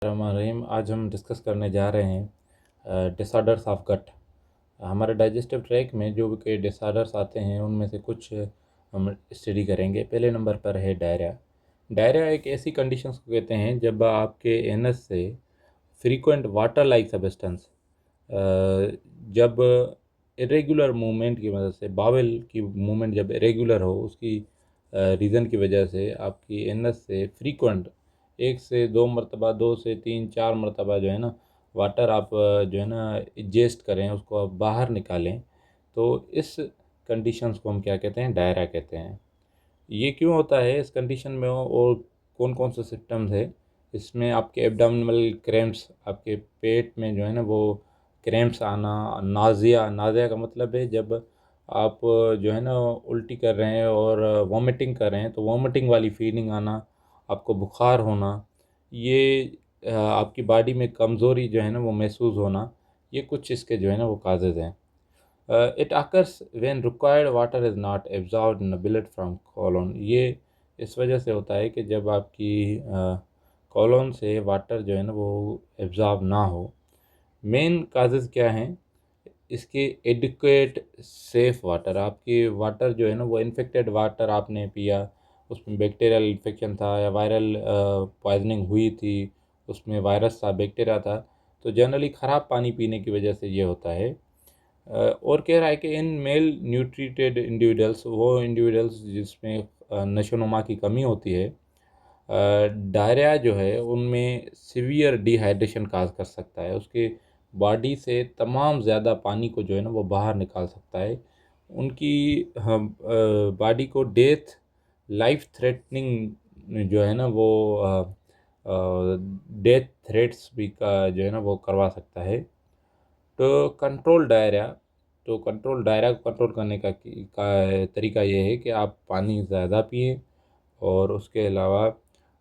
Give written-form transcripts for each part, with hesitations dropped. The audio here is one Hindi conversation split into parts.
रहीम, आज हम डिस्कस करने जा रहे हैं डिसऑर्डर्स ऑफ गट। हमारे डाइजेस्टिव ट्रैक में जो भी डिसऑर्डर्स आते हैं उनमें से कुछ हम स्टडी करेंगे। पहले नंबर पर है डायरिया। डायरिया एक ऐसी कंडीशंस को कहते हैं जब आपके एनस से फ्रीक्वेंट वाटर लाइक सब्सटेंस जब इरेगुलर मूवमेंट की वजह से बावेल की मूवमेंट जब इरेगुलर हो, उसकी रीज़न की वजह से आपकी एनस से फ्रीक्वेंट 1 से 2 मरतबा, 2 से 3 4 मरतबा जो है ना वाटर आप जो है ना इजेस्ट करें, उसको आप बाहर निकालें, तो इस कंडीशंस को हम क्या कहते हैं? डायरिया कहते हैं। ये क्यों होता है इस कंडीशन में और कौन कौन से सिम्टम्स है? इसमें आपके एब्डोमिनल क्रैम्प्स, आपके पेट में जो है ना वो क्रैम्प्स आना, नाज़िया। नाज़िया का मतलब है जब आप जो है ना उल्टी कर रहे हैं और वॉमिटिंग कर रहे हैं तो वॉमिटिंग वाली फीलिंग आना, आपको बुखार होना, ये आपकी बॉडी में कमज़ोरी जो है ना वो महसूस होना, ये कुछ इसके जो है ना वो काजेज़ हैं। It occurs when required water is not absorbed in the blood from colon। ये इस वजह से होता है कि जब आपकी कॉलोन से वाटर जो है ना वो एब्जॉर्ब ना हो। मेन काजेज़ क्या हैं इसके? Adequate safe water. आपकी वाटर जो है ना वो इन्फेक्टेड वाटर आपने पिया, उसमें बैक्टीरियल इन्फेक्शन था या वायरल पॉइजनिंग हुई थी, उसमें वायरस था, बैक्टीरिया था, तो जनरली ख़राब पानी पीने की वजह से ये होता है। और कह रहा है कि इन मेल न्यूट्रिटेड इंडिविजुअल्स, वो इंडिविजुअल्स जिसमें नशोनुमा की कमी होती है, डायरिया जो है उनमें सीवियर डिहाइड्रेशन काज कर सकता है। उसके बॉडी से तमाम ज़्यादा पानी को जो है ना वो बाहर निकाल सकता है। उनकी बॉडी को डेथ, लाइफ थ्रेटनिंग जो है ना वो डेथ थ्रेट्स भी का जो है ना वो करवा सकता है। तो कंट्रोल डायरिया को कंट्रोल करने का तरीका ये है कि आप पानी ज़्यादा पिएं और उसके अलावा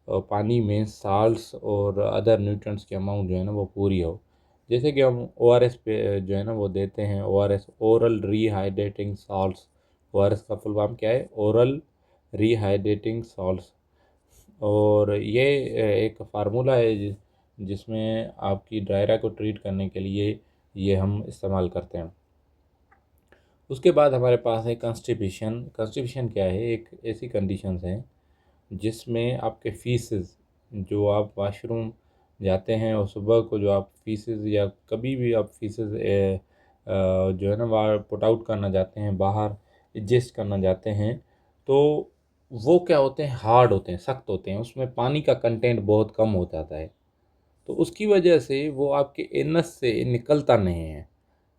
पानी में साल्ट्स और अदर न्यूट्रिएंट्स की अमाउंट जो है ना वो पूरी हो। जैसे कि हम ओआरएस पे जो है ना वो देते हैं, ORS oral rehydrating salts. ORS का फुल फॉर्म क्या है? Oral rehydrating salts. और ये एक फार्मूला है जिसमें आपकी डायरिया को ट्रीट करने के लिए ये हम इस्तेमाल करते हैं। उसके बाद हमारे पास है कंस्टिपेशन। कंस्टिपेशन क्या है? एक ऐसी कंडीशंस हैं जिसमें आपके फीसेस, जो आप वाशरूम जाते हैं और सुबह को जो आप फीसेस या कभी भी आप फीसेस जो है ना वहाँ पुट आउट करना जाते हैं, बाहर एडजस्ट करना जाते हैं, तो वो क्या होते हैं? हार्ड होते हैं, सख्त होते हैं, उसमें पानी का कंटेंट बहुत कम हो जाता है। तो उसकी वजह से वो आपके एनस से निकलता नहीं है।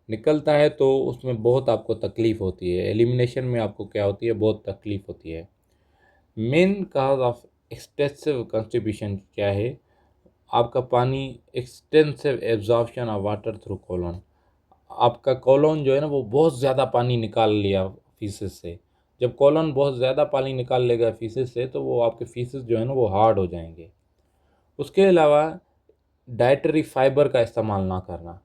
निकलता है तो उसमें बहुत आपको तकलीफ़ होती है। एलिमिनेशन में आपको क्या होती है? बहुत तकलीफ़ होती है। Main cause of extensive constipation क्या है? आपका पानी extensive absorption of water through colon. आपका कोलन जो है ना वो बहुत ज़्यादा पानी निकाल लिया फीसेस से। जब कोलन बहुत ज़्यादा पानी निकाल लेगा फीसेस से तो वो आपके फीसेस जो है ना वो हार्ड हो जाएंगे। उसके अलावा डाइटरी फाइबर का इस्तेमाल ना करना।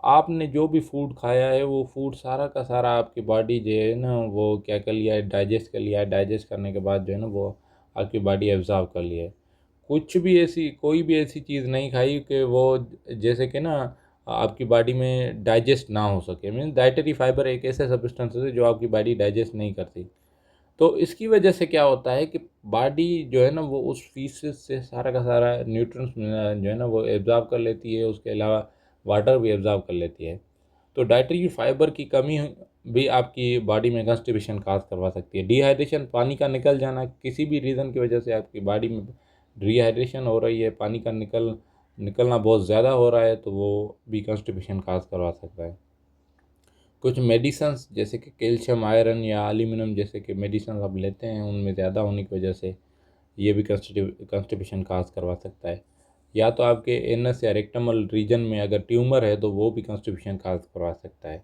आपने जो भी फूड खाया है वो फूड सारा का सारा आपकी बॉडी जो है ना वो क्या कर लिया है? डाइजेस्ट कर लिया है। डाइजेस्ट करने के बाद जो है ना वो आपकी बॉडी एब्जॉर्व कर लिया है। कुछ भी ऐसी कोई भी ऐसी चीज़ नहीं खाई कि वो जैसे कि ना आपकी बॉडी में डाइजेस्ट ना हो सके। मीन्स डाइटरी फाइबर एक ऐसे सब्सटेंस है जो आपकी बॉडी डाइजेस्ट नहीं करती। तो इसकी वजह से क्या होता है कि बॉडी जो है ना वो उस फीसेस से सारा का सारा न्यूट्रिएंट्स जो है ना वो एब्जॉर्ब कर लेती है। उसके अलावा वाटर भी एब्जॉर्ब कर लेती है। तो डाइटरी फाइबर की कमी भी आपकी बॉडी में कॉन्स्टिपेशन काज करवा सकती है। डिहाइड्रेशन, पानी का निकल जाना, किसी भी रीज़न की वजह से आपकी बॉडी में डिहाइड्रेशन हो रही है, पानी का निकलना बहुत ज़्यादा हो रहा है, तो वो भी कॉन्स्टिपेशन काज करवा सकता है। कुछ मेडिसन्स जैसे कि कैल्शियम, आयरन या एल्यूमिनियम जैसे कि मेडिसन आप लेते हैं, उनमें ज़्यादा होने की वजह से ये भी कॉन्स्टिपेशन काज करवा सकता है। या तो आपके एनस या रेक्टमल रीजन में अगर ट्यूमर है तो वो भी कॉन्स्टिपेशन काज करवा सकता है।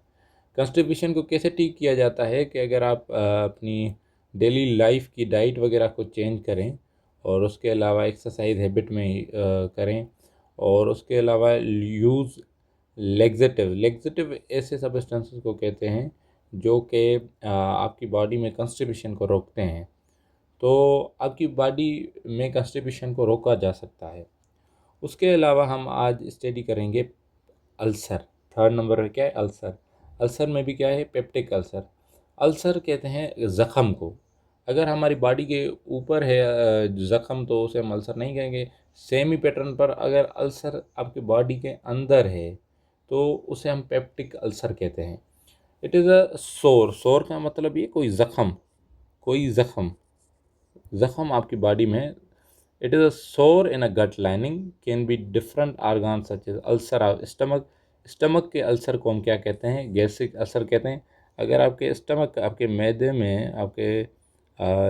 कॉन्स्टिपेशन को कैसे ठीक किया जाता है कि अगर आप अपनी डेली लाइफ की डाइट वगैरह को चेंज करें और उसके अलावा एक्सरसाइज हैबिट में करें, और उसके अलावा यूज़ लेग्जेटिव। लेग्जेटिव ऐसे सब्सटेंसेस को कहते हैं जो कि आपकी बॉडी में कंस्टिपेशन को रोकते हैं। तो आपकी बॉडी में कंस्टिपेशन को रोका जा सकता है। उसके अलावा हम आज स्टडी करेंगे अल्सर। थर्ड नंबर पर क्या है? अल्सर। अल्सर में भी क्या है? Peptic ulcer. अल्सर कहते हैं ज़ख़म को। अगर हमारी बॉडी के ऊपर है ज़ख़म तो उसे हम अल्सर नहीं कहेंगे। सेम ही पैटर्न पर अगर अल्सर आपकी बॉडी के अंदर है तो उसे हम पेप्टिक अल्सर कहते हैं। इट इज़ अ सोर। सोर का मतलब ये कोई ज़ख़म, कोई ज़ख़म, ज़ख़म आपकी बॉडी में। It is a sore in a gut lining, can be different organ such as ulcer of stomach. Stomach के अल्सर को हम क्या कहते हैं? गैस्ट्रिक अल्सर कहते हैं। अगर आपके स्टमक, आपके मैदे में, आपके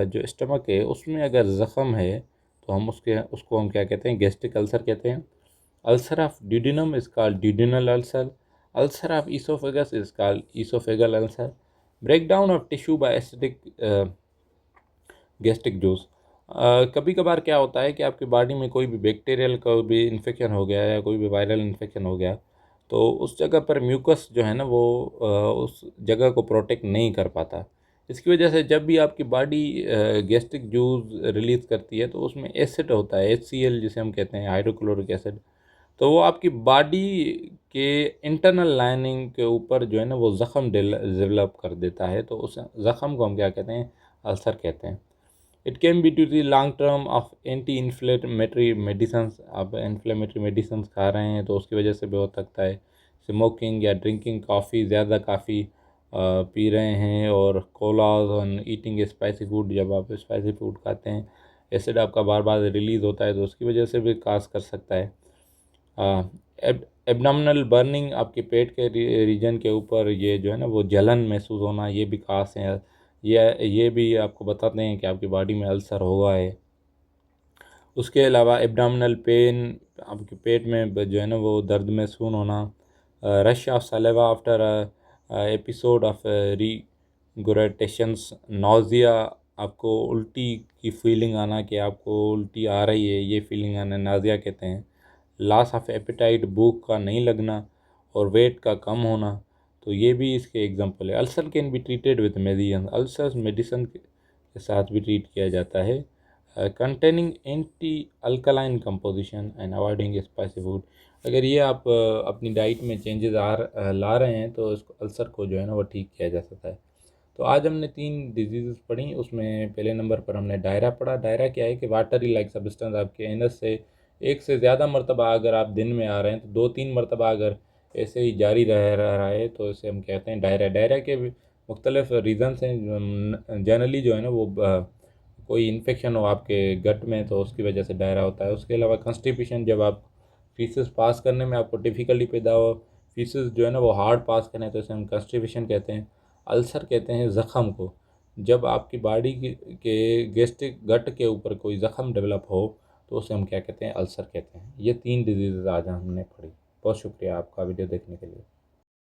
जो स्टमक है उसमें अगर ज़ख़म है तो हम उसको हम क्या कहते हैं? गैस्ट्रिक अल्सर कहते हैं। Ulcer of duodenum is called duodenal ulcer. Ulcer of oesophagus is called oesophageal ulcer. Breakdown of tissue bye acidic gastric juice. कभी कभार क्या होता है कि आपकी बॉडी में कोई भी बैक्टीरियल कोई भी इन्फेक्शन हो गया या कोई भी वायरल इन्फेक्शन हो गया तो उस जगह पर म्यूकस जो है ना वो उस जगह को प्रोटेक्ट नहीं कर पाता। इसकी वजह से जब भी आपकी बॉडी गैस्ट्रिक जूस रिलीज़ करती है तो उसमें एसिड होता है, HCl जिसे हम कहते हैं, हाइड्रोक्लोरिक एसिड। तो वो आपकी बॉडी के इंटरनल लाइनिंग के ऊपर जो है ना वो ज़ख़म डेवलप कर देता है। तो उस ज़ख़म को हम क्या कहते हैं? अल्सर कहते हैं। It can be due to long term of anti inflammatory medicines. आप इन्फ्लेमेटरी मेडिसन्स खा रहे हैं तो उसकी वजह से भी हो सकता है। स्मोकिंग या ड्रिंकिंग, कॉफ़ी, ज़्यादा काफ़ी पी रहे हैं, और कोलाज और ईटिंग स्पाइसी फूड, जब आप स्पाइसी फूड खाते हैं एसिड आपका बार बार रिलीज़ होता है तो उसकी वजह से भी काज कर सकता है। एब्डोमिनल बर्निंग, आपके पेट के रीजन के ऊपर ये जो है ना वो जलन महसूस होना, ये भी काज है। ये भी आपको बताते हैं कि आपकी बॉडी में अल्सर हुआ है। उसके अलावा एब्डोमिनल पेन, आपके पेट में जो है ना वो दर्द महसूस होना। Rush of saliva after episode of regurgitations. Nausea, आपको उल्टी की फीलिंग आना कि आपको उल्टी आ रही है, ये फीलिंग आना नाज़िया कहते हैं। लॉस ऑफ एपेटाइट, भूख का नहीं लगना, और वेट का कम होना, तो ये भी इसके एग्जांपल है। Ulcer can be treated with medicine. Ulcers medicine के साथ भी ट्रीट किया जाता है। Containing anti alkaline composition and avoiding spicy food. अगर ये आप अपनी डाइट में चेंजेस ला रहे हैं तो इसको अल्सर को जो है ना वो ठीक किया जा सकता है। तो आज हमने 3 डिजीज़ पढ़ी। उसमें पहले नंबर पर हमने डायरा पढ़ा। डायरा क्या है कि वाटरी लाइक सब्सटेंस आपके एनस से एक से ज़्यादा मरतबा अगर आप दिन में आ रहे हैं तो 2-3 मरतबा अगर ऐसे ही जारी रह रहा है तो इसे हम कहते हैं डायरा। डायरा के भी मुख्तलिफ रीज़न्स हैं। जनरली जो है ना वो कोई इन्फेक्शन हो आपके गट में तो उसकी वजह से डायरा होता है। उसके अलावा कंस्टिपेशन, जब आप फीसेस पास करने में आपको डिफ़िकल्टी पैदा हो, फीसेस जो है ना वो हार्ड पास करें तो इसे हम कंस्टिपेशन कहते हैं। अल्सर कहते हैं ज़ख़म को। जब आपकी बॉडी के गैस्ट्रिक गट के ऊपर कोई ज़ख़म डेवलप हो तो उसे हम क्या कहते हैं? अल्सर कहते हैं। ये 3 डिजीज़ आज हमने पढ़ी। बहुत शुक्रिया आपका वीडियो देखने के लिए।